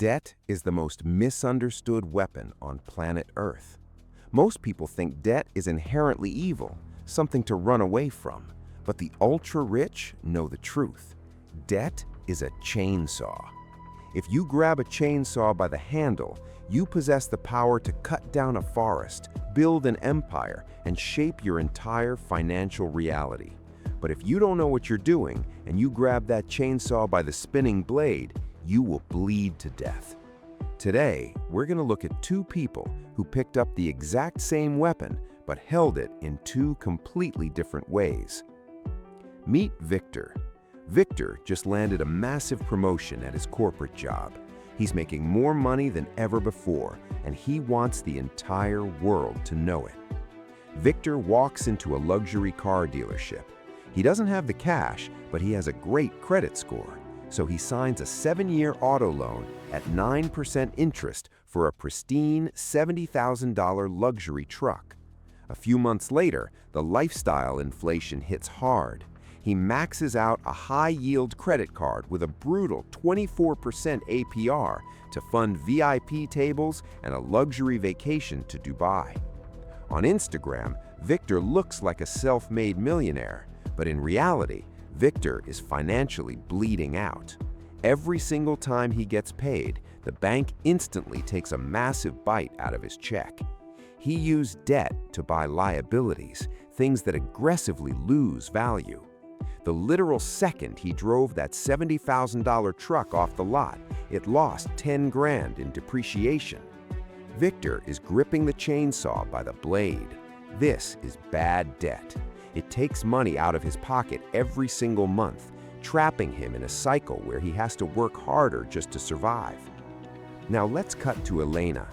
Debt is the most misunderstood weapon on planet Earth. Most people think debt is inherently evil, something to run away from. But the ultra-rich know the truth. Debt is a chainsaw. If you grab a chainsaw by the handle, you possess the power to cut down a forest, build an empire, and shape your entire financial reality. But if you don't know what you're doing and you grab that chainsaw by the spinning blade, you will bleed to death. Today, we're going to look at two people who picked up the exact same weapon but held it in two completely different ways. Meet Victor. Victor just landed a massive promotion at his corporate job. He's making more money than ever before, and he wants the entire world to know it. Victor walks into a luxury car dealership. He doesn't have the cash, but he has a great credit score. So he signs a 7-year auto loan at 9% interest for a pristine $70,000 luxury truck. A few months later, the lifestyle inflation hits hard. He maxes out a high-yield credit card with a brutal 24% APR to fund VIP tables and a luxury vacation to Dubai. On Instagram, Victor looks like a self-made millionaire, but in reality, Victor is financially bleeding out. Every single time he gets paid, the bank instantly takes a massive bite out of his check. He used debt to buy liabilities, things that aggressively lose value. The literal second he drove that $70,000 truck off the lot, it lost 10 grand in depreciation. Victor is gripping the chainsaw by the blade. This is bad debt. It takes money out of his pocket every single month, trapping him in a cycle where he has to work harder just to survive. Now let's cut to Elena.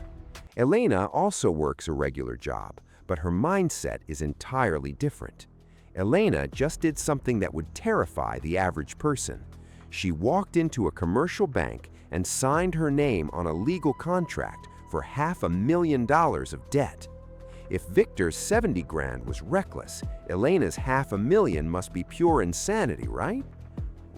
Elena also works a regular job, but her mindset is entirely different. Elena just did something that would terrify the average person. She walked into a commercial bank and signed her name on a legal contract for $500,000 of debt. If Victor's 70 grand was reckless, Elena's $500,000 must be pure insanity, right?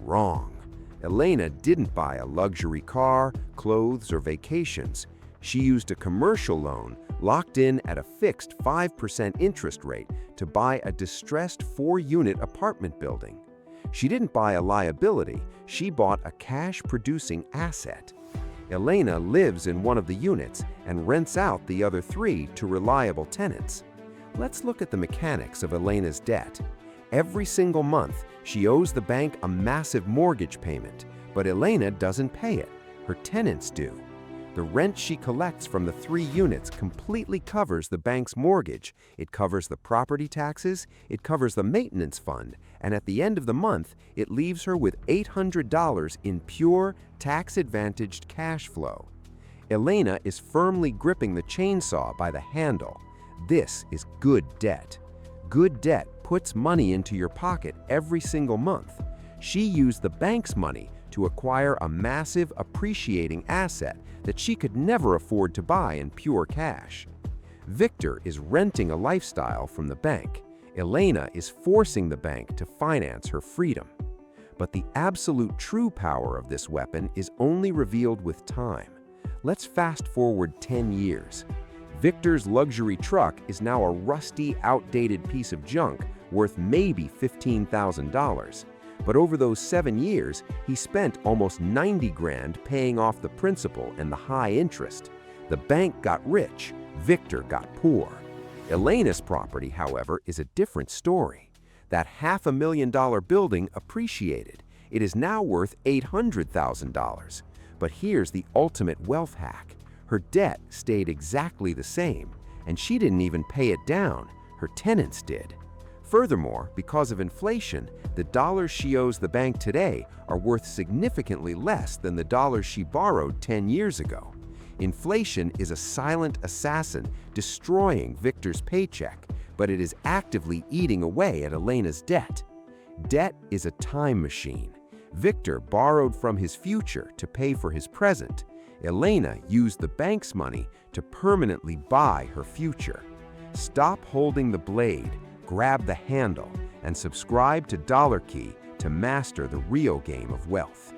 Wrong. Elena didn't buy a luxury car, clothes, or vacations. She used a commercial loan locked in at a fixed 5% interest rate to buy a distressed 4-unit apartment building. She didn't buy a liability, she bought a cash-producing asset. Elena lives in one of the units and rents out the other 3 to reliable tenants. Let's look at the mechanics of Elena's debt. Every single month, she owes the bank a massive mortgage payment, but Elena doesn't pay it. Her tenants do. The rent she collects from the 3 units completely covers the bank's mortgage. It covers the property taxes, it covers the maintenance fund, and at the end of the month, it leaves her with $800 in pure, tax-advantaged cash flow. Elena is firmly gripping the chainsaw by the handle. This is good debt. Good debt puts money into your pocket every single month. She used the bank's money to acquire a massive, appreciating asset that she could never afford to buy in pure cash. Victor is renting a lifestyle from the bank. Elena is forcing the bank to finance her freedom. But the absolute true power of this weapon is only revealed with time. Let's fast forward 10 years. Victor's luxury truck is now a rusty, outdated piece of junk worth maybe $15,000. But over those 7 years, he spent almost 90 grand paying off the principal and the high interest. The bank got rich, Victor got poor. Elena's property, however, is a different story. That $500,000 building appreciated. It is now worth $800,000. But here's the ultimate wealth hack. Her debt stayed exactly the same, and she didn't even pay it down. Her tenants did. Furthermore, because of inflation, the dollars she owes the bank today are worth significantly less than the dollars she borrowed 10 years ago. Inflation is a silent assassin destroying Victor's paycheck, but it is actively eating away at Elena's debt. Debt is a time machine. Victor borrowed from his future to pay for his present. Elena used the bank's money to permanently buy her future. Stop holding the blade. Grab the handle, and subscribe to Dollar Key to master the real game of wealth.